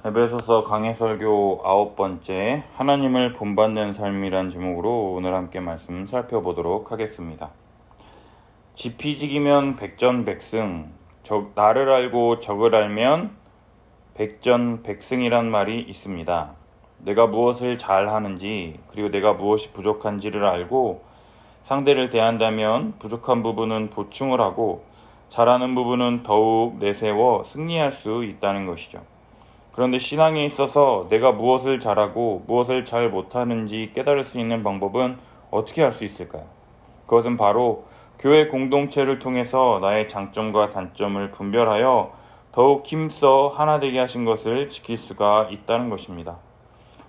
에베소서 강해설교 9번째 하나님을 본받는 삶이란 제목으로 오늘 함께 말씀 살펴보도록 하겠습니다. 지피지기면 백전백승, 나를 알고 적을 알면 백전백승이란 말이 있습니다. 내가 무엇을 잘하는지 그리고 내가 무엇이 부족한지를 알고 상대를 대한다면 부족한 부분은 보충을 하고 잘하는 부분은 더욱 내세워 승리할 수 있다는 것이죠. 그런데 신앙에 있어서 내가 무엇을 잘하고 무엇을 잘 못하는지 깨달을 수 있는 방법은 어떻게 할 수 있을까요? 그것은 바로 교회 공동체를 통해서 나의 장점과 단점을 분별하여 더욱 힘써 하나 되게 하신 것을 지킬 수가 있다는 것입니다.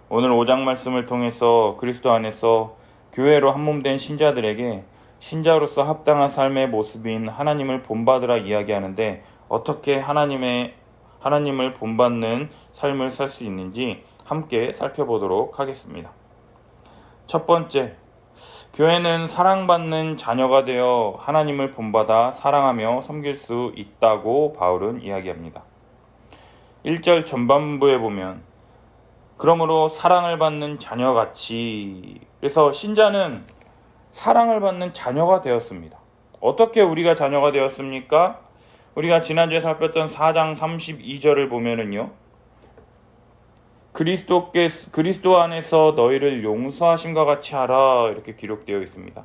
오늘 5장 말씀을 통해서 그리스도 안에서 교회로 한몸된 신자들에게 신자로서 합당한 삶의 모습인 하나님을 본받으라 이야기하는데 어떻게 하나님을 본받는 삶을 살 수 있는지 함께 살펴보도록 하겠습니다. 첫 번째, 교회는 사랑받는 자녀가 되어 하나님을 본받아 사랑하며 섬길 수 있다고 바울은 이야기합니다. 1절 전반부에 보면 그러므로 사랑을 받는 자녀같이, 그래서 신자는 사랑을 받는 자녀가 되었습니다. 어떻게 우리가 자녀가 되었습니까? 우리가 지난주에 살폈던 4장 32절을 보면은요, 그리스도 안에서 너희를 용서하심과 같이 하라 이렇게 기록되어 있습니다.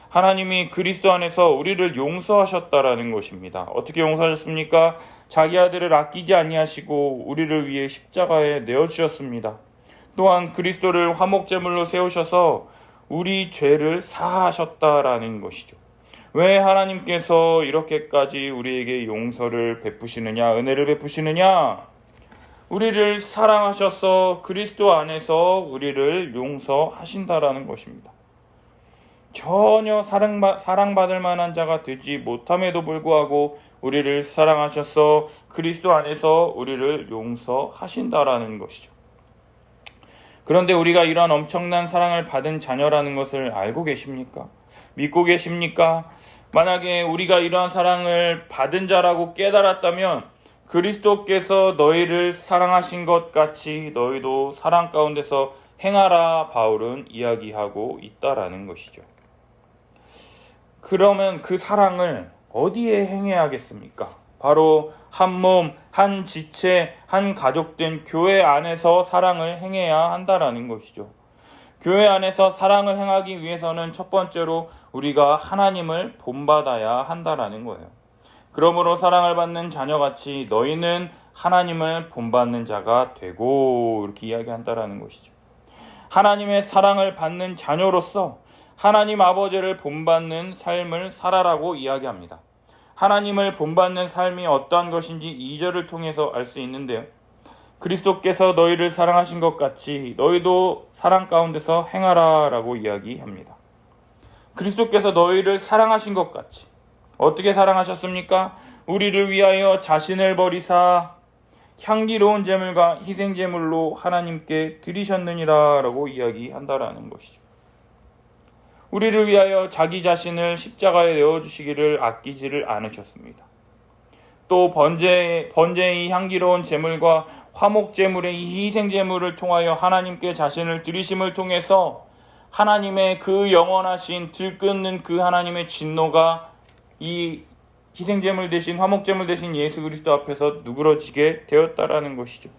하나님이 그리스도 안에서 우리를 용서하셨다라는 것입니다. 어떻게 용서하셨습니까? 자기 아들을 아끼지 아니하시고 우리를 위해 십자가에 내어주셨습니다. 또한 그리스도를 화목제물로 세우셔서 우리 죄를 사하셨다라는 것이죠. 왜 하나님께서 이렇게까지 우리에게 용서를 베푸시느냐, 은혜를 베푸시느냐? 우리를 사랑하셔서 그리스도 안에서 우리를 용서하신다라는 것입니다. 전혀 사랑받을 만한 자가 되지 못함에도 불구하고 우리를 사랑하셔서 그리스도 안에서 우리를 용서하신다라는 것이죠. 그런데 우리가 이러한 엄청난 사랑을 받은 자녀라는 것을 알고 계십니까? 믿고 계십니까? 만약에 우리가 이러한 사랑을 받은 자라고 깨달았다면 그리스도께서 너희를 사랑하신 것 같이 너희도 사랑 가운데서 행하라 바울은 이야기하고 있다라는 것이죠. 그러면 그 사랑을 어디에 행해야겠습니까? 바로 한 몸, 한 지체, 한 가족된 교회 안에서 사랑을 행해야 한다라는 것이죠. 교회 안에서 사랑을 행하기 위해서는 첫 번째로 우리가 하나님을 본받아야 한다라는 거예요. 그러므로 사랑을 받는 자녀같이 너희는 하나님을 본받는 자가 되고 이렇게 이야기한다라는 것이죠. 하나님의 사랑을 받는 자녀로서 하나님 아버지를 본받는 삶을 살아라고 이야기합니다. 하나님을 본받는 삶이 어떠한 것인지 2절을 통해서 알 수 있는데요. 그리스도께서 너희를 사랑하신 것 같이 너희도 사랑 가운데서 행하라 라고 이야기합니다. 그리스도께서 너희를 사랑하신 것 같이 어떻게 사랑하셨습니까? 우리를 위하여 자신을 버리사 향기로운 제물과 희생 제물로 하나님께 드리셨느니라 라고 이야기한다라는 것이죠. 우리를 위하여 자기 자신을 십자가에 내어주시기를 아끼지를 않으셨습니다. 또 번제의 향기로운 제물과 화목 제물의 이 희생 제물을 통하여 하나님께 자신을 드리심을 통해서 하나님의 그 영원하신 들끓는 그 하나님의 진노가 이 희생제물 대신 화목제물 대신 예수 그리스도 앞에서 누그러지게 되었다라는 것이죠.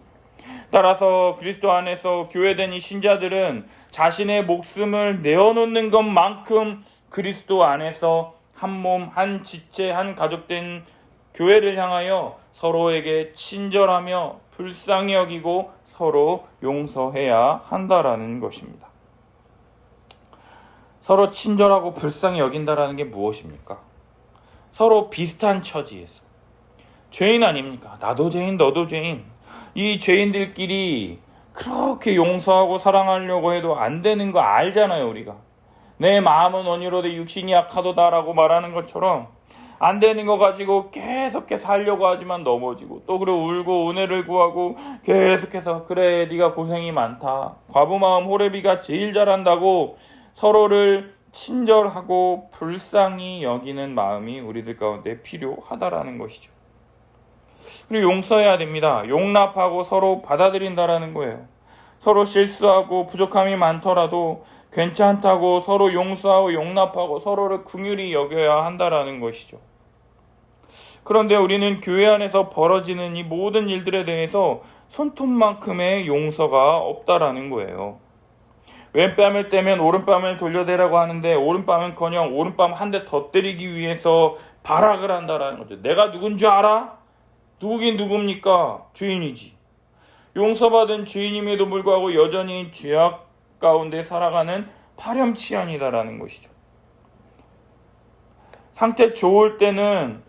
따라서 그리스도 안에서 교회된 이 신자들은 자신의 목숨을 내어놓는 것만큼 그리스도 안에서 한 몸, 한 지체, 한 가족된 교회를 향하여 서로에게 친절하며 불쌍히 여기고 서로 용서해야 한다라는 것입니다. 서로 친절하고 불쌍히 여긴다라는 게 무엇입니까? 서로 비슷한 처지에서 죄인 아닙니까? 나도 죄인, 너도 죄인. 이 죄인들끼리 그렇게 용서하고 사랑하려고 해도 안 되는 거 알잖아요, 우리가. 내 마음은 온유로 내 육신이 약하도다라고 말하는 것처럼 안 되는 거 가지고 계속해서 하려고 하지만 넘어지고 또 그래 울고 은혜를 구하고 계속해서 그래 네가 고생이 많다. 과부마음 호레비가 제일 잘한다고 서로를 친절하고 불쌍히 여기는 마음이 우리들 가운데 필요하다라는 것이죠. 그리고 용서해야 됩니다. 용납하고 서로 받아들인다라는 거예요. 서로 실수하고 부족함이 많더라도 괜찮다고 서로 용서하고 용납하고 서로를 긍휼히 여겨야 한다라는 것이죠. 그런데 우리는 교회 안에서 벌어지는 이 모든 일들에 대해서 손톱만큼의 용서가 없다라는 거예요. 왼뺨을 떼면 오른뺨을 돌려대라고 하는데 오른뺨은커녕 오른뺨 한 대 더 때리기 위해서 발악을 한다라는 거죠. 내가 누군 줄 알아? 누구긴 누굽니까? 죄인이지. 용서받은 죄인임에도 불구하고 여전히 죄악 가운데 살아가는 파렴치한이다라는 것이죠. 상태 좋을 때는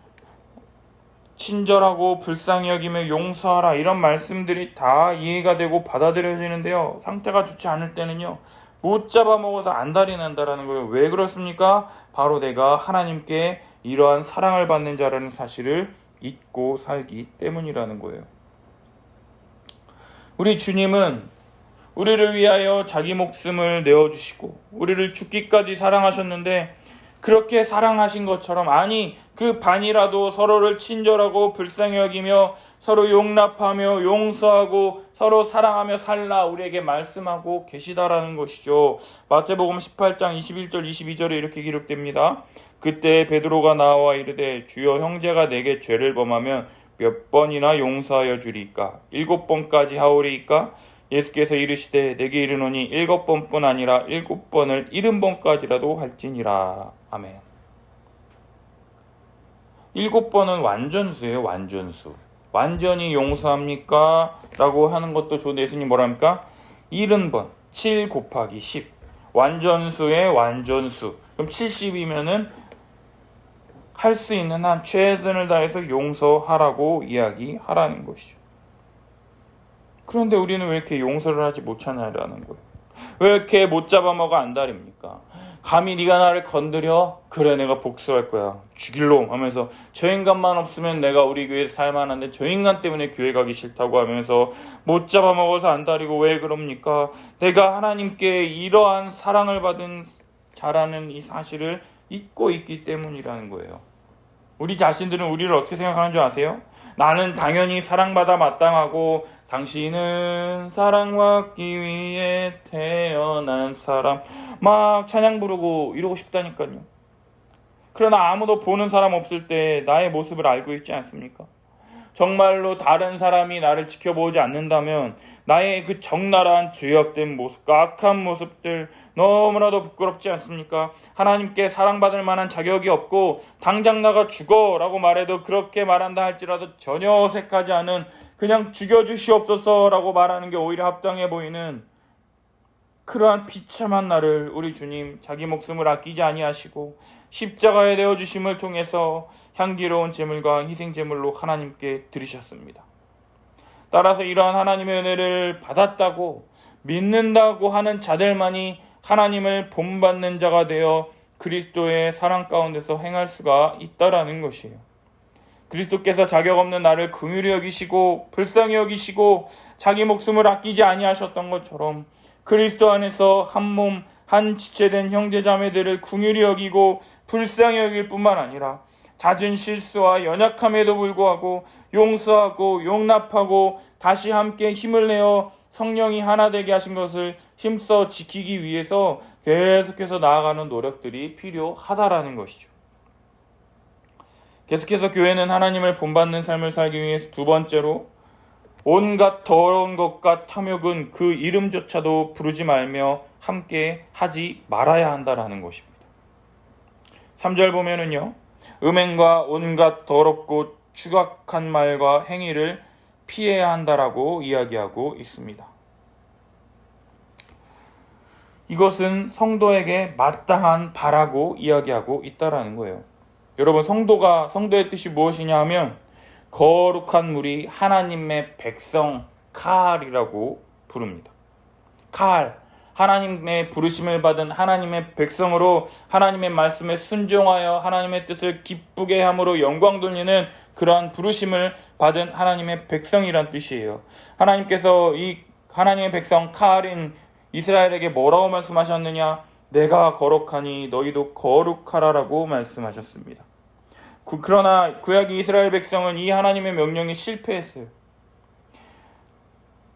친절하고 불쌍히 여기며 용서하라 이런 말씀들이 다 이해가 되고 받아들여지는데요. 상태가 좋지 않을 때는요. 못 잡아먹어서 안달이 난다라는 거예요. 왜 그렇습니까? 바로 내가 하나님께 이러한 사랑을 받는 자라는 사실을 잊고 살기 때문이라는 거예요. 우리 주님은 우리를 위하여 자기 목숨을 내어주시고 우리를 죽기까지 사랑하셨는데 그렇게 사랑하신 것처럼 아니 그 반이라도 서로를 친절하고 불쌍히 여기며 서로 용납하며 용서하고 서로 사랑하며 살라 우리에게 말씀하고 계시다라는 것이죠. 마태복음 18장 21절 22절에 이렇게 기록됩니다. 그때 베드로가 나와 이르되 주여 형제가 내게 죄를 범하면 몇 번이나 용서하여 주리이까? 7번까지 하오리이까? 예수께서 이르시되 내게 이르노니 7번뿐 아니라 7번을 70번까지라도 할지니라. 아멘. 7번은 완전수예요. 완전수. 완전히 용서합니까? 라고 하는 것도 좋은데 예수님 뭐라 합니까? 70번 7 곱하기 10 완전수의 완전수. 그럼 70이면은 할 수 있는 한 최선을 다해서 용서하라고 이야기하라는 것이죠. 그런데 우리는 왜 이렇게 용서를 하지 못하냐라는 거예요. 왜 이렇게 못 잡아먹어 안달입니까? 감히 네가 나를 건드려? 그래 내가 복수할 거야. 죽일놈 하면서 저 인간만 없으면 내가 우리 교회에서 살만한데 저 인간 때문에 교회 가기 싫다고 하면서 못 잡아먹어서 안달이고 왜 그럽니까? 내가 하나님께 이러한 사랑을 받은 자라는 이 사실을 잊고 있기 때문이라는 거예요. 우리 자신들은 우리를 어떻게 생각하는 줄 아세요? 나는 당연히 사랑받아 마땅하고 당신은 사랑받기 위해 태어난 사람 막 찬양 부르고 이러고 싶다니까요. 그러나 아무도 보는 사람 없을 때 나의 모습을 알고 있지 않습니까? 정말로 다른 사람이 나를 지켜보지 않는다면 나의 그 적나라한 죄악된 모습과 악한 모습들 너무나도 부끄럽지 않습니까? 하나님께 사랑받을 만한 자격이 없고 당장 나가 죽어라고 말해도 그렇게 말한다 할지라도 전혀 어색하지 않은 그냥 죽여주시옵소서라고 말하는 게 오히려 합당해 보이는 그러한 비참한 나를 우리 주님 자기 목숨을 아끼지 아니하시고 십자가에 내어주심을 통해서 향기로운 제물과 희생제물로 하나님께 드리셨습니다. 따라서 이러한 하나님의 은혜를 받았다고 믿는다고 하는 자들만이 하나님을 본받는 자가 되어 그리스도의 사랑 가운데서 행할 수가 있다라는 것이에요. 그리스도께서 자격 없는 나를 긍휼히 여기시고 불쌍히 여기시고 자기 목숨을 아끼지 아니하셨던 것처럼 그리스도 안에서 한 몸, 한 지체된 형제자매들을 긍휼히 여기고 불쌍히 여길 뿐만 아니라 잦은 실수와 연약함에도 불구하고 용서하고 용납하고 다시 함께 힘을 내어 성령이 하나 되게 하신 것을 힘써 지키기 위해서 계속해서 나아가는 노력들이 필요하다라는 것이죠. 계속해서 교회는 하나님을 본받는 삶을 살기 위해서 두 번째로 온갖 더러운 것과 탐욕은 그 이름조차도 부르지 말며 함께 하지 말아야 한다라는 것입니다. 3절 보면은요. 음행과 온갖 더럽고 추악한 말과 행위를 피해야 한다라고 이야기하고 있습니다. 이것은 성도에게 마땅한 바라고 이야기하고 있다라는 거예요. 여러분 성도의 뜻이 무엇이냐 하면 거룩한 무리 하나님의 백성 칼이라고 부릅니다. 칼 하나님의 부르심을 받은 하나님의 백성으로 하나님의 말씀에 순종하여 하나님의 뜻을 기쁘게 함으로 영광 돌리는 그러한 부르심을 받은 하나님의 백성이란 뜻이에요. 하나님께서 이 하나님의 백성 칼인 이스라엘에게 뭐라고 말씀하셨느냐? 내가 거룩하니 너희도 거룩하라라고 말씀하셨습니다. 그러나 구약 이스라엘 백성은 이 하나님의 명령에 실패했어요.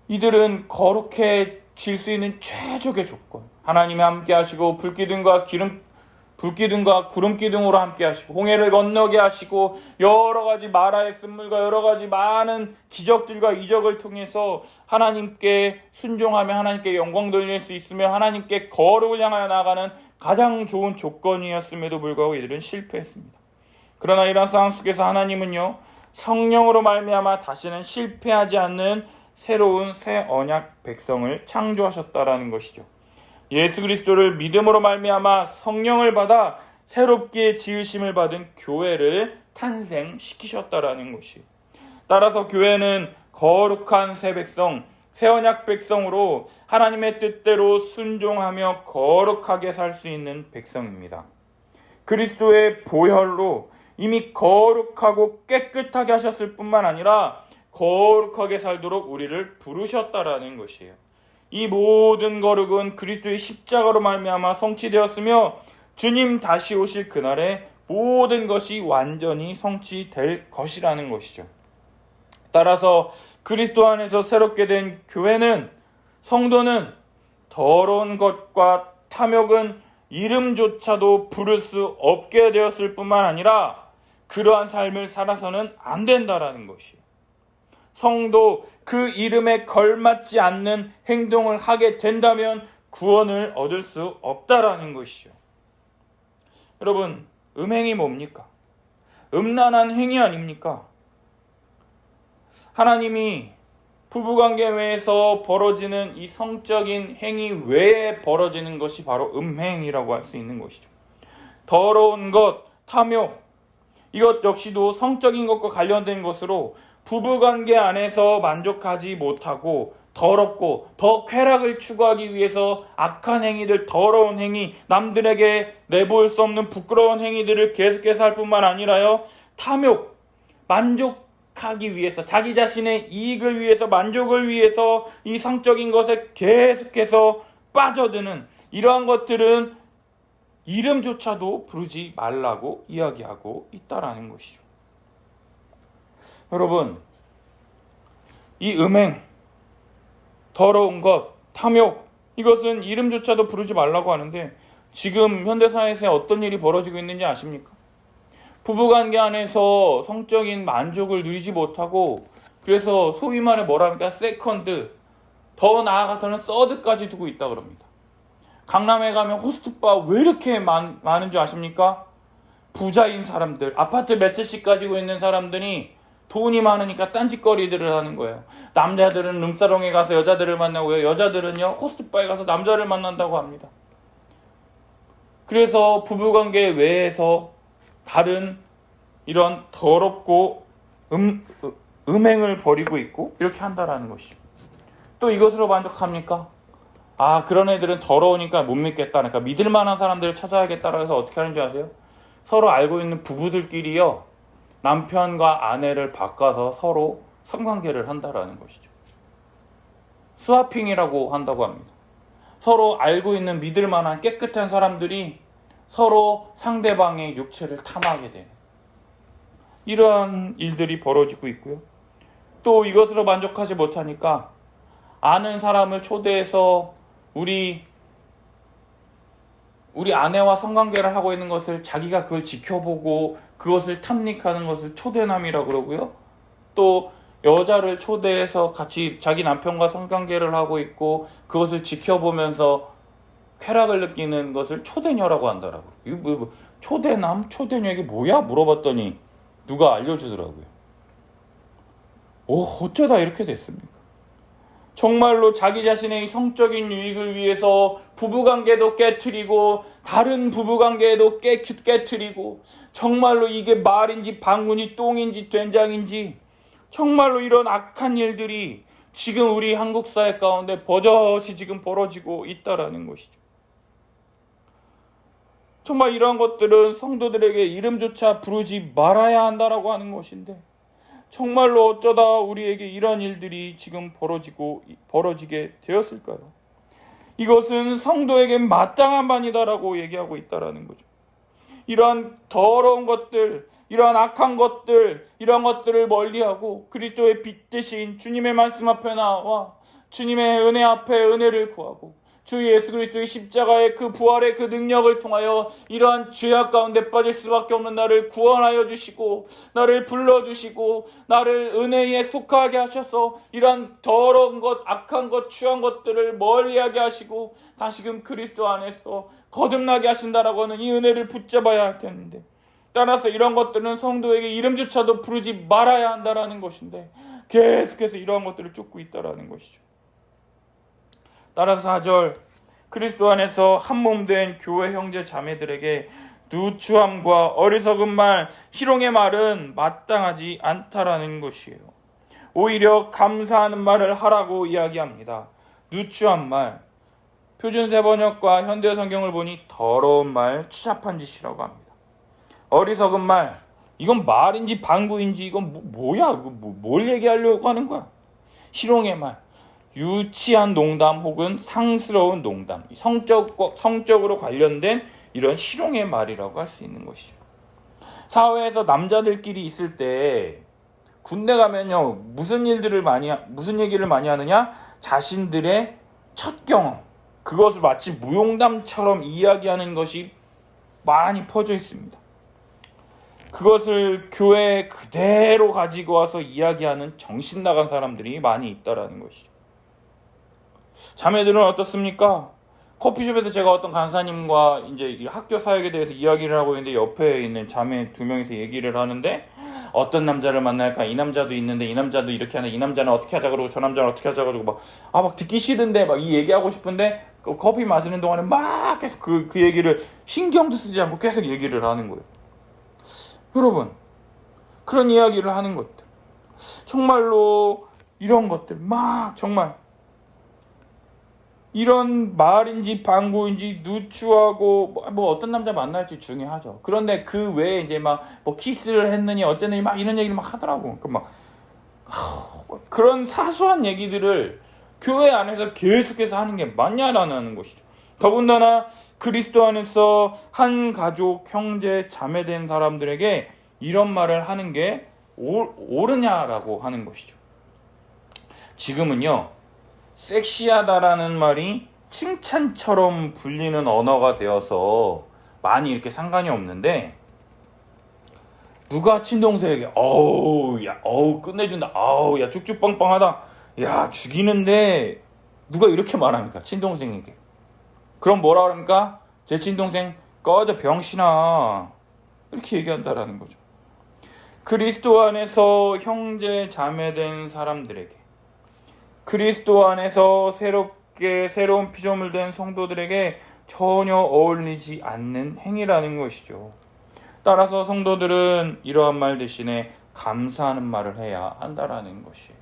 이들은 거룩해질 수 있는 최적의 조건, 하나님이 함께 하시고 불기둥과 구름 기둥으로 함께 하시고 홍해를 건너게 하시고 여러 가지 마라의 쓴물과 여러 가지 많은 기적들과 이적을 통해서 하나님께 순종하며 하나님께 영광 돌릴 수 있으며 하나님께 거룩을 향하여 나아가는 가장 좋은 조건이었음에도 불구하고 이들은 실패했습니다. 그러나 이런 상황 속에서 하나님은요, 성령으로 말미암아 다시는 실패하지 않는 새로운 새 언약 백성을 창조하셨다라는 것이죠. 예수 그리스도를 믿음으로 말미암아 성령을 받아 새롭게 지으심을 받은 교회를 탄생시키셨다라는 것이에요. 따라서 교회는 거룩한 새 백성, 새 언약 백성으로 하나님의 뜻대로 순종하며 거룩하게 살 수 있는 백성입니다. 그리스도의 보혈로 이미 거룩하고 깨끗하게 하셨을 뿐만 아니라 거룩하게 살도록 우리를 부르셨다라는 것이에요. 이 모든 거룩은 그리스도의 십자가로 말미암아 성취되었으며 주님 다시 오실 그날에 모든 것이 완전히 성취될 것이라는 것이죠. 따라서 그리스도 안에서 새롭게 된 교회는, 성도는 더러운 것과 탐욕은 이름조차도 부를 수 없게 되었을 뿐만 아니라 그러한 삶을 살아서는 안 된다라는 것이에요. 성도, 그 이름에 걸맞지 않는 행동을 하게 된다면 구원을 얻을 수 없다라는 것이죠. 여러분, 음행이 뭡니까? 음란한 행위 아닙니까? 하나님이 부부관계 외에서 벌어지는 이 성적인 행위 외에 벌어지는 것이 바로 음행이라고 할 수 있는 것이죠. 더러운 것, 탐욕, 이것 역시도 성적인 것과 관련된 것으로 부부관계 안에서 만족하지 못하고 더럽고 더 쾌락을 추구하기 위해서 악한 행위들, 더러운 행위, 남들에게 내보일 수 없는 부끄러운 행위들을 계속해서 할 뿐만 아니라요, 탐욕, 만족하기 위해서, 자기 자신의 이익을 위해서, 만족을 위해서 이 성적인 것에 계속해서 빠져드는 이러한 것들은 이름조차도 부르지 말라고 이야기하고 있다라는 것이죠. 여러분, 이 음행, 더러운 것, 탐욕, 이것은 이름조차도 부르지 말라고 하는데 지금 현대사회에서 어떤 일이 벌어지고 있는지 아십니까? 부부관계 안에서 성적인 만족을 누리지 못하고 그래서 소위 말해 뭐라 합니까? 세컨드, 더 나아가서는 서드까지 두고 있다 그럽니다. 강남에 가면 호스트바 왜 이렇게 많은 줄 아십니까? 부자인 사람들, 아파트 몇 채씩 가지고 있는 사람들이 돈이 많으니까 딴짓거리들을 하는 거예요. 남자들은 룸사롱에 가서 여자들을 만나고요. 여자들은요, 호스트바에 가서 남자를 만난다고 합니다. 그래서 부부관계 외에서 다른 이런 더럽고 음행을 벌이고 있고 이렇게 한다라는 것이죠. 또 이것으로 만족합니까? 아, 그런 애들은 더러우니까 못 믿겠다니까 믿을 만한 사람들을 찾아야겠다고 해서 어떻게 하는지 아세요? 서로 알고 있는 부부들끼리요, 남편과 아내를 바꿔서 서로 성관계를 한다라는 것이죠. 스와핑이라고 한다고 합니다. 서로 알고 있는 믿을 만한 깨끗한 사람들이 서로 상대방의 육체를 탐하게 되는 이러한 일들이 벌어지고 있고요. 또 이것으로 만족하지 못하니까 아는 사람을 초대해서 우리 아내와 성관계를 하고 있는 것을 자기가 그걸 지켜보고 그것을 탐닉하는 것을 초대남이라고 그러고요. 또 여자를 초대해서 같이 자기 남편과 성관계를 하고 있고 그것을 지켜보면서 쾌락을 느끼는 것을 초대녀라고 한다라고. 이거 초대남, 초대녀 이게 뭐야? 물어봤더니 누가 알려주더라고요. 어쩌다 이렇게 됐습니까? 정말로 자기 자신의 성적인 유익을 위해서 부부관계도 깨트리고 다른 부부관계도 깨트리고 정말로 이게 말인지 방군이 똥인지 된장인지 정말로 이런 악한 일들이 지금 우리 한국 사회 가운데 버젓이 지금 벌어지고 있다라는 것이죠. 정말 이러한 것들은 성도들에게 이름조차 부르지 말아야 한다라고 하는 것인데 정말로 어쩌다 우리에게 이러한 일들이 지금 벌어지게 되었을까요? 이것은 성도에게 마땅한 반이다라고 얘기하고 있다라는 거죠. 이러한 더러운 것들, 이러한 악한 것들, 이런 것들을 멀리하고 그리스도의 빛 대신 주님의 말씀 앞에 나와 주님의 은혜 앞에 은혜를 구하고 주 예수 그리스도의 십자가의 그 부활의 그 능력을 통하여 이러한 죄악 가운데 빠질 수밖에 없는 나를 구원하여 주시고 나를 불러주시고 나를 은혜에 속하게 하셔서 이러한 더러운 것, 악한 것, 추한 것들을 멀리하게 하시고 다시금 그리스도 안에서 거듭나게 하신다라고 하는 이 은혜를 붙잡아야 할 텐데, 따라서 이런 것들은 성도에게 이름조차도 부르지 말아야 한다라는 것인데 계속해서 이러한 것들을 쫓고 있다라는 것이죠. 따라서 4절, 그리스도 안에서 한몸 된 교회 형제 자매들에게 누추함과 어리석은 말, 희롱의 말은 마땅하지 않다라는 것이에요. 오히려 감사하는 말을 하라고 이야기합니다. 누추한 말, 표준세 번역과 현대 성경을 보니 더러운 말, 추잡한 짓이라고 합니다. 어리석은 말, 이건 말인지 방구인지 이건 뭐야? 뭘 얘기하려고 하는 거야? 희롱의 말, 유치한 농담 혹은 상스러운 농담, 성적으로 관련된 이런 희롱의 말이라고 할 수 있는 것이죠. 사회에서 남자들끼리 있을 때 군대 가면요 무슨 얘기를 많이 하느냐? 자신들의 첫 경험, 그것을 마치 무용담처럼 이야기하는 것이 많이 퍼져 있습니다. 그것을 교회에 그대로 가지고 와서 이야기하는 정신 나간 사람들이 많이 있다라는 것이죠. 자매들은 어떻습니까? 커피숍에서 제가 어떤 간사님과 이제 학교 사역에 대해서 이야기를 하고 있는데 옆에 있는 자매 2명이서 얘기를 하는데 어떤 남자를 만날까? 이 남자도 있는데 이 남자도 이렇게 하는데 이 남자는 어떻게 하자 그러고 저 남자는 어떻게 하자 그러고 막 듣기 싫은데 막 이 얘기하고 싶은데 커피 마시는 동안에 막 계속 그 얘기를 신경도 쓰지 않고 계속 얘기를 하는 거예요. 여러분, 그런 이야기를 하는 것들, 정말로 이런 것들 막 정말 이런 말인지 방구인지 누추하고 뭐 어떤 남자 만날지 중요하죠. 그런데 그 외에 이제 막 뭐 키스를 했느니 어쨌느니 막 이런 얘기를 막 하더라고. 그런 사소한 얘기들을 교회 안에서 계속해서 하는 게 맞냐라는 것이죠. 더군다나 그리스도 안에서 한 가족, 형제, 자매된 사람들에게 이런 말을 하는 게 옳으냐라고 하는 것이죠. 지금은요, 섹시하다라는 말이 칭찬처럼 불리는 언어가 되어서 많이 이렇게 상관이 없는데, 누가 친동생에게 어우 끝내준다, 야 쭉쭉 빵빵하다, 야 죽이는데, 누가 이렇게 말합니까? 친동생에게. 그럼 뭐라 그럽니까? 제 친동생 꺼져 병신아, 이렇게 얘기한다라는 거죠. 그리스도 안에서 형제 자매된 사람들에게, 그리스도 안에서 새로운 피조물 된 성도들에게 전혀 어울리지 않는 행위라는 것이죠. 따라서 성도들은 이러한 말 대신에 감사하는 말을 해야 한다라는 것이에요.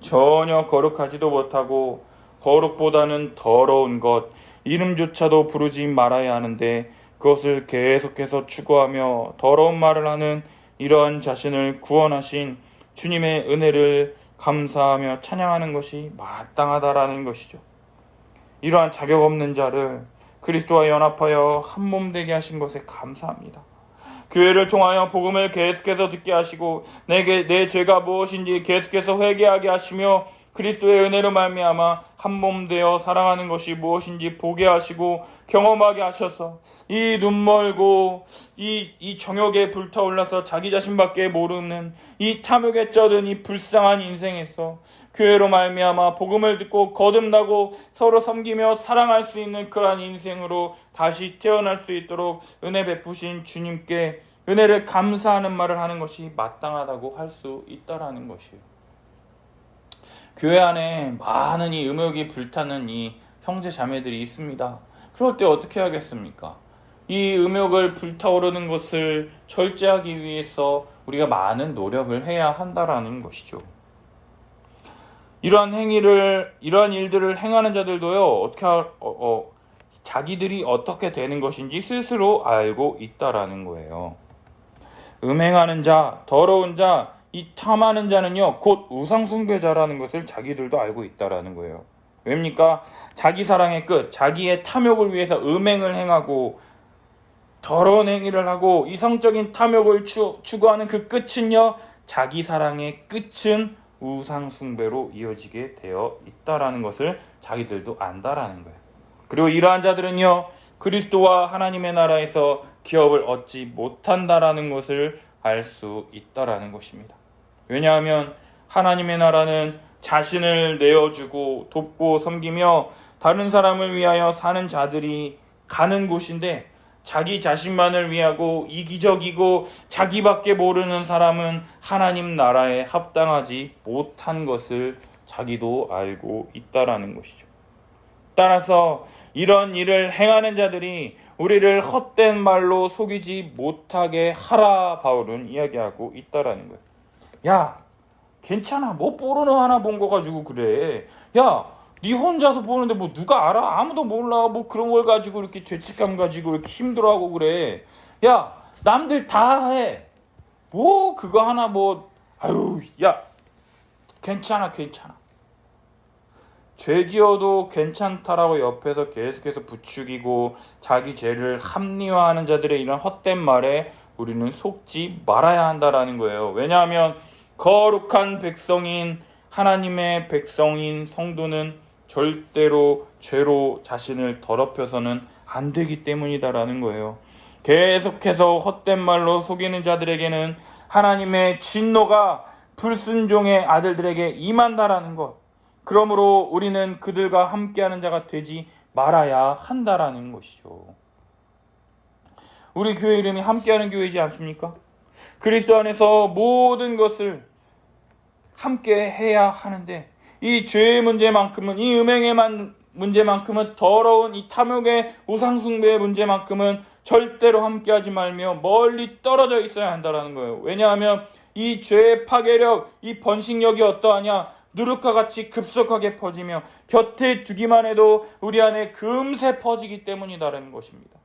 전혀 거룩하지도 못하고 거룩보다는 더러운 것, 이름조차도 부르지 말아야 하는데 그것을 계속해서 추구하며 더러운 말을 하는 이러한 자신을 구원하신 주님의 은혜를 감사하며 찬양하는 것이 마땅하다라는 것이죠. 이러한 자격 없는 자를 그리스도와 연합하여 한몸 되게 하신 것에 감사합니다. 교회를 통하여 복음을 계속해서 듣게 하시고 내 죄가 무엇인지 계속해서 회개하게 하시며 그리스도의 은혜로 말미암아 한몸 되어 사랑하는 것이 무엇인지 보게 하시고 경험하게 하셔서 이 눈멀고 이 정욕에 불타올라서 자기 자신밖에 모르는 이 탐욕에 쩌든 이 불쌍한 인생에서 교회로 말미암아 복음을 듣고 거듭나고 서로 섬기며 사랑할 수 있는 그러한 인생으로 다시 태어날 수 있도록 은혜 베푸신 주님께 은혜를 감사하는 말을 하는 것이 마땅하다고 할 수 있다라는 것이에요. 교회 안에 많은 이 음욕이 불타는 이 형제 자매들이 있습니다. 그럴 때 어떻게 하겠습니까? 이 음욕을 불타오르는 것을 절제하기 위해서 우리가 많은 노력을 해야 한다라는 것이죠. 이러한 일들을 행하는 자들도요, 자기들이 어떻게 되는 것인지 스스로 알고 있다라는 거예요. 음행하는 자, 더러운 자, 이 탐하는 자는요, 곧 우상숭배자라는 것을 자기들도 알고 있다라는 거예요. 왜입니까? 자기 사랑의 끝, 자기의 탐욕을 위해서 음행을 행하고 더러운 행위를 하고 이성적인 탐욕을 추구하는 그 끝은요, 자기 사랑의 끝은 우상 숭배로 이어지게 되어 있다라는 것을 자기들도 안다라는 거예요. 그리고 이러한 자들은요, 그리스도와 하나님의 나라에서 기업을 얻지 못한다라는 것을 알 수 있다라는 것입니다. 왜냐하면 하나님의 나라는 자신을 내어주고 돕고 섬기며 다른 사람을 위하여 사는 자들이 가는 곳인데, 자기 자신만을 위하고 이기적이고 자기밖에 모르는 사람은 하나님 나라에 합당하지 못한 것을 자기도 알고 있다라는 것이죠. 따라서 이런 일을 행하는 자들이 우리를 헛된 말로 속이지 못하게 하라, 바울은 이야기하고 있다라는 거예요. 야, 괜찮아, 뭐 포르노 하나 본 거 가지고 그래. 야, 네 혼자서 보는데 뭐 누가 알아? 아무도 몰라. 뭐 그런 걸 가지고 이렇게 죄책감 가지고 이렇게 힘들어하고 그래. 야, 남들 다 해. 뭐 그거 하나 뭐, 아유, 야, 괜찮아. 죄 지어도 괜찮다라고 옆에서 계속해서 부추기고 자기 죄를 합리화하는 자들의 이런 헛된 말에 우리는 속지 말아야 한다라는 거예요. 왜냐하면 거룩한 백성인, 하나님의 백성인 성도는 절대로 죄로 자신을 더럽혀서는 안 되기 때문이다라는 거예요. 계속해서 헛된 말로 속이는 자들에게는 하나님의 진노가 불순종의 아들들에게 임한다라는 것. 그러므로 우리는 그들과 함께하는 자가 되지 말아야 한다라는 것이죠. 우리 교회 이름이 함께하는 교회이지 않습니까? 그리스도 안에서 모든 것을 함께 해야 하는데, 이 죄의 문제만큼은, 이 음행의 문제만큼은, 더러운 이 탐욕의 우상숭배의 문제만큼은 절대로 함께하지 말며 멀리 떨어져 있어야 한다는 거예요. 왜냐하면 이 죄의 파괴력, 이 번식력이 어떠하냐? 누룩과 같이 급속하게 퍼지며 곁에 두기만 해도 우리 안에 금세 퍼지기 때문이라는 것입니다.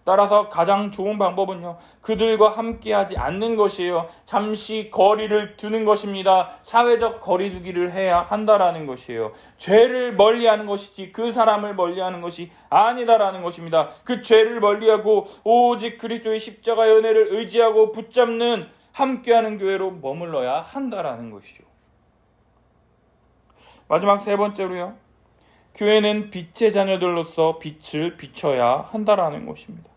따라서 가장 좋은 방법은요, 그들과 함께하지 않는 것이에요. 잠시 거리를 두는 것입니다. 사회적 거리두기를 해야 한다라는 것이에요. 죄를 멀리하는 것이지 그 사람을 멀리하는 것이 아니다라는 것입니다. 그 죄를 멀리하고 오직 그리스도의 십자가의 은혜를 의지하고 붙잡는 함께하는 교회로 머물러야 한다라는 것이죠. 마지막 세 번째로요, 교회는 빛의 자녀들로서 빛을 비춰야 한다라는 것입니다.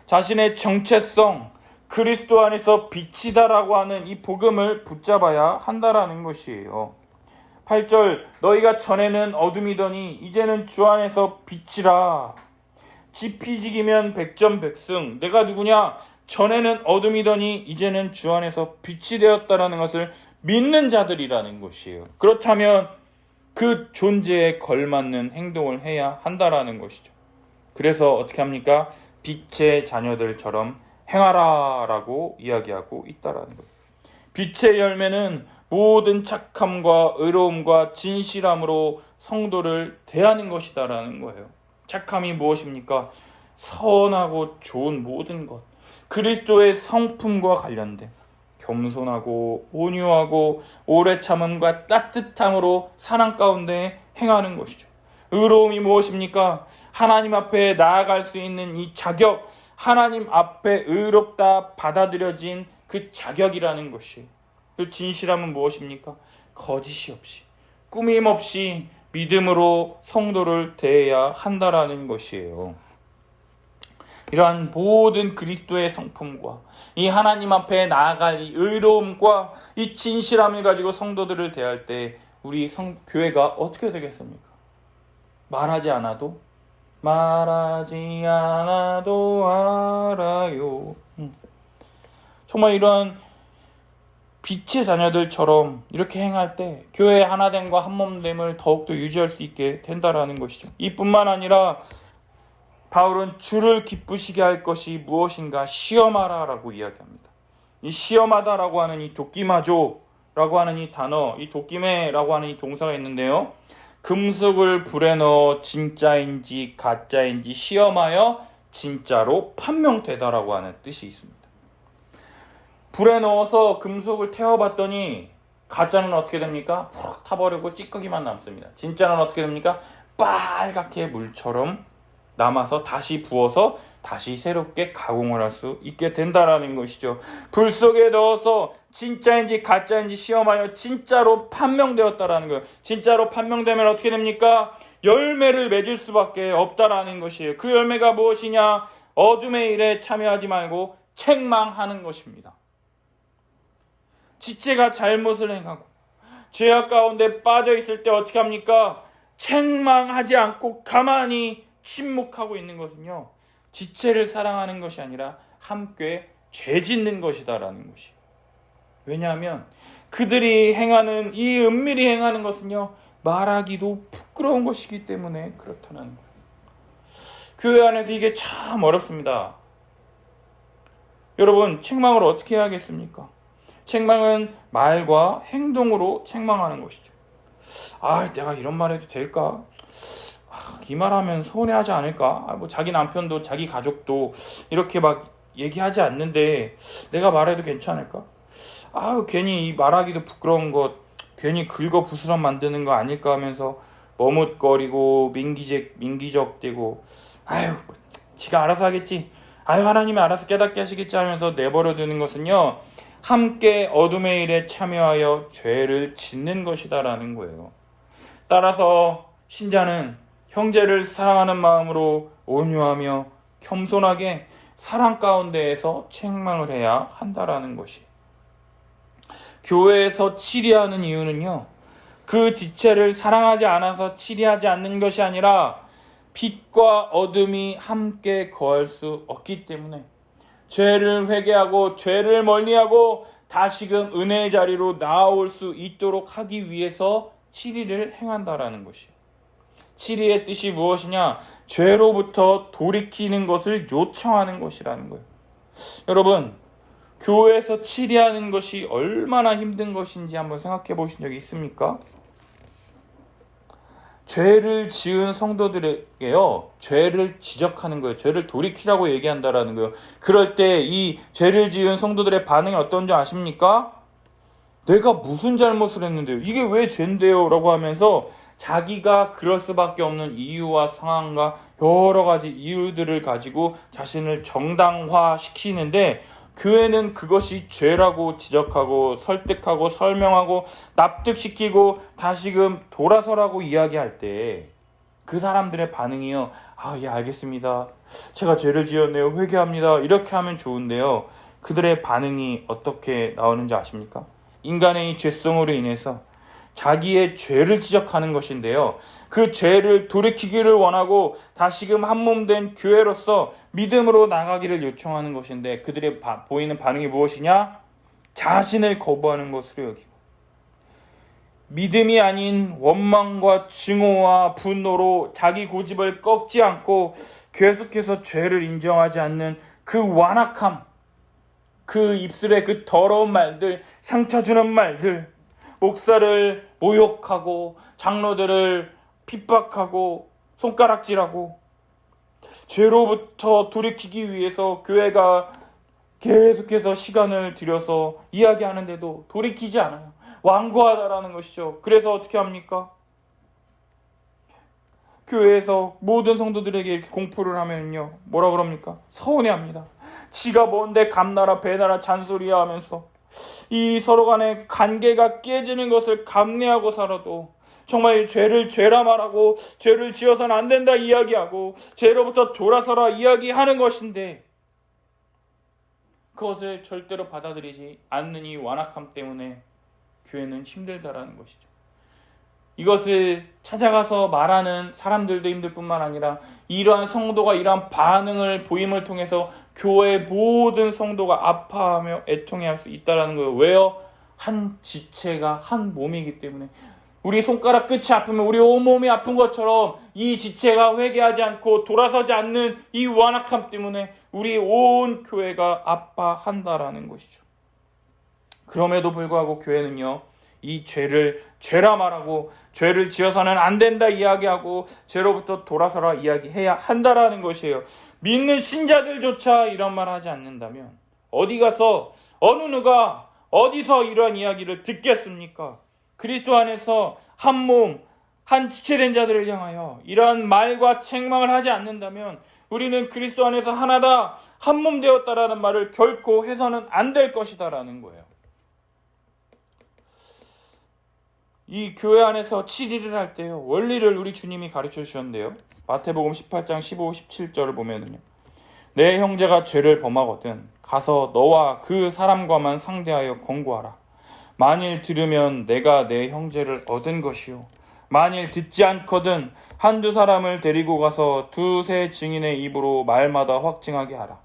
자신의 정체성, 그리스도 안에서 빛이다라고 하는 이 복음을 붙잡아야 한다라는 것이에요. 8절, 너희가 전에는 어둠이더니 이제는 주 안에서 빛이라. 지피지기면 백전백승. 내가 누구냐? 전에는 어둠이더니 이제는 주 안에서 빛이 되었다라는 것을 믿는 자들이라는 것이에요. 그렇다면 그 존재에 걸맞는 행동을 해야 한다라는 것이죠. 그래서 어떻게 합니까? 빛의 자녀들처럼 행하라라고 이야기하고 있다라는 거예요. 빛의 열매는 모든 착함과 의로움과 진실함으로 성도를 대하는 것이다라는 거예요. 착함이 무엇입니까? 선하고 좋은 모든 것, 그리스도의 성품과 관련된 겸손하고 온유하고 오래 참음과 따뜻함으로 사랑 가운데 행하는 것이죠. 의로움이 무엇입니까? 하나님 앞에 나아갈 수 있는 이 자격, 하나님 앞에 의롭다 받아들여진 그 자격이라는 것이. 그 진실함은 무엇입니까? 거짓이 없이, 꾸밈 없이 믿음으로 성도를 대해야 한다라는 것이에요. 이러한 모든 그리스도의 성품과 이 하나님 앞에 나아갈 이 의로움과 이 진실함을 가지고 성도들을 대할 때 우리 교회가 어떻게 되겠습니까? 말하지 않아도 알아요. 정말 이러한 빛의 자녀들처럼 이렇게 행할 때 교회의 하나됨과 한몸됨을 더욱더 유지할 수 있게 된다라는 것이죠. 이뿐만 아니라 바울은 주를 기쁘시게 할 것이 무엇인가 시험하라라고 이야기합니다. 이 시험하다라고 하는 이 도끼마조라고 하는 이 단어, 이 도끼매라고 하는 이 동사가 있는데요. 금속을 불에 넣어 진짜인지 가짜인지 시험하여 진짜로 판명되다라고 하는 뜻이 있습니다. 불에 넣어서 금속을 태워봤더니 가짜는 어떻게 됩니까? 푹 타버리고 찌꺼기만 남습니다. 진짜는 어떻게 됩니까? 빨갛게 물처럼 남아서 다시 부어서 다시 새롭게 가공을 할 수 있게 된다라는 것이죠. 불 속에 넣어서 진짜인지 가짜인지 시험하여 진짜로 판명되었다라는 거예요. 진짜로 판명되면 어떻게 됩니까? 열매를 맺을 수밖에 없다라는 것이에요. 그 열매가 무엇이냐? 어둠의 일에 참여하지 말고 책망하는 것입니다. 지체가 잘못을 행하고 죄악 가운데 빠져 있을 때 어떻게 합니까? 책망하지 않고 가만히 침묵하고 있는 것은요, 지체를 사랑하는 것이 아니라 함께 죄 짓는 것이다라는 것이에요. 왜냐하면 그들이 행하는, 이 은밀히 행하는 것은요, 말하기도 부끄러운 것이기 때문에 그렇다는 거예요. 교회 안에서 이게 참 어렵습니다. 여러분, 책망을 어떻게 해야겠습니까? 책망은 말과 행동으로 책망하는 것이죠. 내가 이런 말 해도 될까? 이 말하면 서운해하지 않을까? 자기 남편도 자기 가족도 이렇게 막 얘기하지 않는데 내가 말해도 괜찮을까? 괜히 이 말하기도 부끄러운 것, 괜히 긁어 부스럼 만드는 거 아닐까 하면서 머뭇거리고 민기적대고 지가 알아서 하겠지, 하나님이 알아서 깨닫게 하시겠지 하면서 내버려 두는 것은요, 함께 어둠의 일에 참여하여 죄를 짓는 것이다라는 거예요. 따라서 신자는 형제를 사랑하는 마음으로 온유하며 겸손하게 사랑 가운데에서 책망을 해야 한다라는 것이. 교회에서 치리하는 이유는요, 그 지체를 사랑하지 않아서 치리하지 않는 것이 아니라 빛과 어둠이 함께 거할 수 없기 때문에 죄를 회개하고 죄를 멀리하고 다시금 은혜의 자리로 나아올 수 있도록 하기 위해서 치리를 행한다라는 것이에요. 치리의 뜻이 무엇이냐? 죄로부터 돌이키는 것을 요청하는 것이라는 거예요. 여러분, 교회에서 치리하는 것이 얼마나 힘든 것인지 한번 생각해 보신 적이 있습니까? 죄를 지은 성도들에게요, 죄를 지적하는 거예요. 죄를 돌이키라고 얘기한다라는 거예요. 그럴 때 이 죄를 지은 성도들의 반응이 어떤지 아십니까? 내가 무슨 잘못을 했는데요? 이게 왜 죄인데요? 라고 하면서 자기가 그럴 수밖에 없는 이유와 상황과 여러 가지 이유들을 가지고 자신을 정당화시키는데, 교회는 그것이 죄라고 지적하고 설득하고 설명하고 납득시키고 다시금 돌아서라고 이야기할 때 그 사람들의 반응이요, 예, 알겠습니다, 제가 죄를 지었네요, 회개합니다, 이렇게 하면 좋은데요, 그들의 반응이 어떻게 나오는지 아십니까? 인간의 이 죄성으로 인해서 자기의 죄를 지적하는 것인데요, 그 죄를 돌이키기를 원하고 다시금 한몸된 교회로서 믿음으로 나가기를 요청하는 것인데, 그들의 보이는 반응이 무엇이냐? 자신을 거부하는 것으로 여기고, 믿음이 아닌 원망과 증오와 분노로 자기 고집을 꺾지 않고 계속해서 죄를 인정하지 않는 그 완악함, 그 입술의 그 더러운 말들, 상처 주는 말들, 목사를 모욕하고 장로들을 핍박하고 손가락질하고, 죄로부터 돌이키기 위해서 교회가 계속해서 시간을 들여서 이야기하는데도 돌이키지 않아요. 완고하다라는 것이죠. 그래서 어떻게 합니까? 교회에서 모든 성도들에게 이렇게 공포를 하면요, 뭐라 그럽니까? 서운해합니다. 지가 뭔데 감나라 배나라 잔소리야 하면서 이 서로 간의 관계가 깨지는 것을 감내하고 살아도 정말 죄를 죄라 말하고 죄를 지어서는 안 된다 이야기하고 죄로부터 돌아서라 이야기하는 것인데, 그것을 절대로 받아들이지 않는 이 완악함 때문에 교회는 힘들다라는 것이죠. 이것을 찾아가서 말하는 사람들도 힘들 뿐만 아니라 이러한 성도가 이러한 반응을 보임을 통해서 교회의 모든 성도가 아파하며 애통해할 수 있다는 거예요. 왜요? 한 지체가 한 몸이기 때문에. 우리 손가락 끝이 아프면 우리 온몸이 아픈 것처럼 이 지체가 회개하지 않고 돌아서지 않는 이 완악함 때문에 우리 온 교회가 아파한다라는 것이죠. 그럼에도 불구하고 교회는요, 이 죄를 죄라 말하고 죄를 지어서는 안 된다 이야기하고 죄로부터 돌아서라 이야기해야 한다라는 것이에요. 믿는 신자들조차 이런 말 하지 않는다면 어디 가서 어느 누가 어디서 이런 이야기를 듣겠습니까? 그리스도 안에서 한 몸, 한 지체된 자들을 향하여 이러한 말과 책망을 하지 않는다면 우리는 그리스도 안에서 하나다, 한 몸 되었다라는 말을 결코 해서는 안 될 것이다라는 거예요. 이 교회 안에서 7일을 할 때요, 원리를 우리 주님이 가르쳐 주셨는데요. 마태복음 18장 15, 17절을 보면은요, 내 형제가 죄를 범하거든 가서 너와 그 사람과만 상대하여 권고하라. 만일 들으면 내가 내 형제를 얻은 것이요, 만일 듣지 않거든 한두 사람을 데리고 가서 두세 증인의 입으로 말마다 확증하게 하라.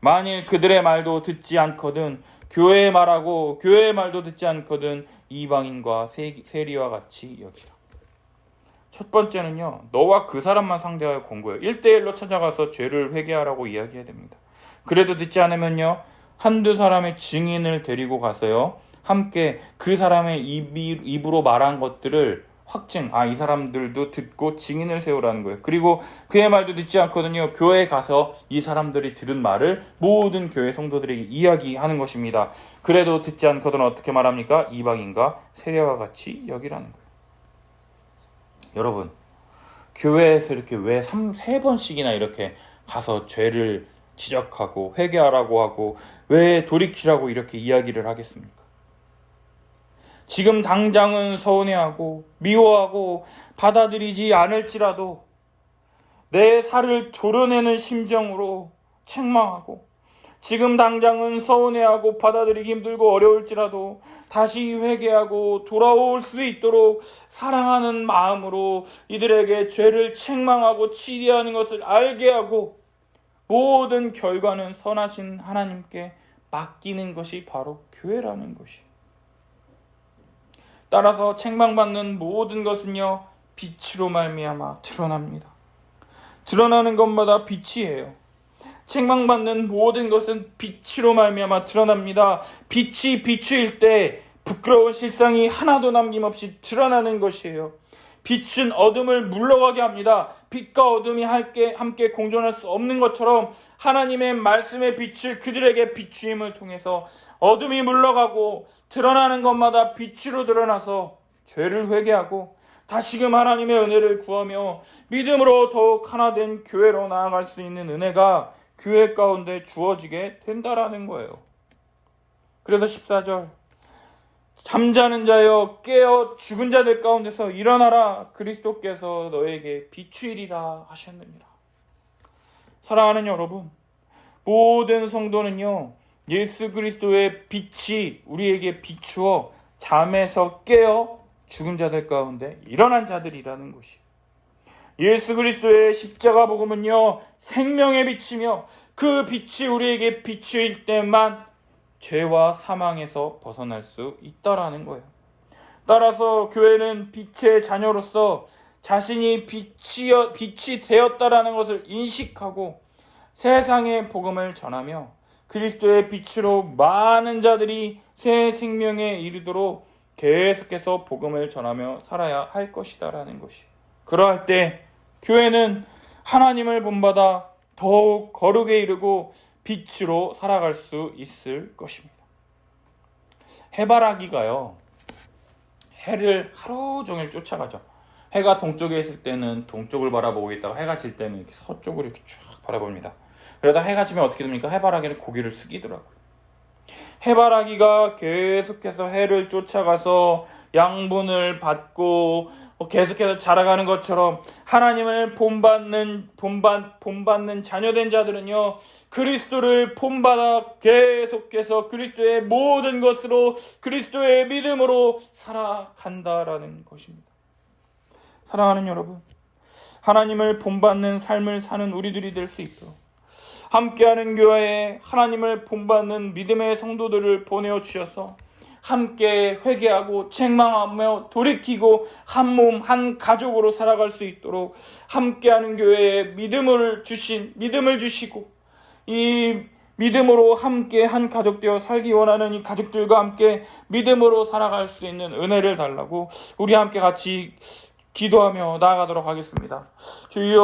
만일 그들의 말도 듣지 않거든 교회의 말하고 교회의 말도 듣지 않거든 이방인과 세리와 같이 여기라. 첫 번째는요, 너와 그 사람만 상대하여 권고해요. 1대1로 찾아가서 죄를 회개하라고 이야기해야 됩니다. 그래도 듣지 않으면요, 한두 사람의 증인을 데리고 가서요, 함께 그 사람의 입으로 말한 것들을 확증, 이 사람들도 듣고 증인을 세우라는 거예요. 그리고 그의 말도 듣지 않거든요, 교회에 가서 이 사람들이 들은 말을 모든 교회 성도들에게 이야기하는 것입니다. 그래도 듣지 않거든 어떻게 말합니까? 이방인과 세리와 같이 여기라는 거예요. 여러분, 교회에서 이렇게 왜 3번씩이나 이렇게 가서 죄를 지적하고 회개하라고 하고 왜 돌이키라고 이렇게 이야기를 하겠습니까? 지금 당장은 서운해하고 미워하고 받아들이지 않을지라도 내 살을 도려내는 심정으로 책망하고, 지금 당장은 서운해하고 받아들이기 힘들고 어려울지라도 다시 회개하고 돌아올 수 있도록 사랑하는 마음으로 이들에게 죄를 책망하고 치리하는 것을 알게 하고, 모든 결과는 선하신 하나님께 맡기는 것이 바로 교회라는 것이. 따라서 책망받는 모든 것은요, 빛으로 말미암아 드러납니다. 드러나는 것마다 빛이에요. 책망받는 모든 것은 빛으로 말미암아 드러납니다. 빛이 비추일 때 부끄러운 실상이 하나도 남김없이 드러나는 것이에요. 빛은 어둠을 물러가게 합니다. 빛과 어둠이 함께 공존할 수 없는 것처럼 하나님의 말씀의 빛을 그들에게 비추임을 통해서 어둠이 물러가고 드러나는 것마다 빛으로 드러나서 죄를 회개하고 다시금 하나님의 은혜를 구하며 믿음으로 더욱 하나 된 교회로 나아갈 수 있는 은혜가 교회 가운데 주어지게 된다라는 거예요. 그래서 14절, 잠자는 자여 깨어 죽은 자들 가운데서 일어나라, 그리스도께서 너에게 비추이리라 하셨느니라. 사랑하는 여러분, 모든 성도는요, 예수 그리스도의 빛이 우리에게 비추어 잠에서 깨어 죽은 자들 가운데 일어난 자들이라는 것이. 예수 그리스도의 십자가 복음은요, 생명의 빛이며 그 빛이 우리에게 비추일 때만 죄와 사망에서 벗어날 수 있다라는 거예요. 따라서 교회는 빛의 자녀로서 자신이 빛이 되었다라는 것을 인식하고 세상에 복음을 전하며 그리스도의 빛으로 많은 자들이 새 생명에 이르도록 계속해서 복음을 전하며 살아야 할 것이다라는 것이. 그러할 때 교회는 하나님을 본받아 더욱 거룩에 이르고 빛으로 살아갈 수 있을 것입니다. 해바라기가요, 해를 하루 종일 쫓아가죠. 해가 동쪽에 있을 때는 동쪽을 바라보고 있다가 해가 질 때는 이렇게 서쪽으로 이렇게 쭉 바라봅니다. 그러다 해가 지면 어떻게 됩니까? 해바라기는 고개를 숙이더라고요. 해바라기가 계속해서 해를 쫓아가서 양분을 받고 계속해서 자라가는 것처럼 하나님을 본받는 자녀된 자들은요, 그리스도를 본받아 계속해서 그리스도의 모든 것으로 그리스도의 믿음으로 살아간다라는 것입니다. 사랑하는 여러분, 하나님을 본받는 삶을 사는 우리들이 될 수 있도록 함께하는 교회에 하나님을 본받는 믿음의 성도들을 보내어 주셔서 함께 회개하고 책망하며 돌이키고 한 몸, 한 가족으로 살아갈 수 있도록 함께하는 교회에 믿음을 주시고 이 믿음으로 함께 한 가족 되어 살기 원하는 이 가족들과 함께 믿음으로 살아갈 수 있는 은혜를 달라고 우리 함께 같이 기도하며 나아가도록 하겠습니다. 주여.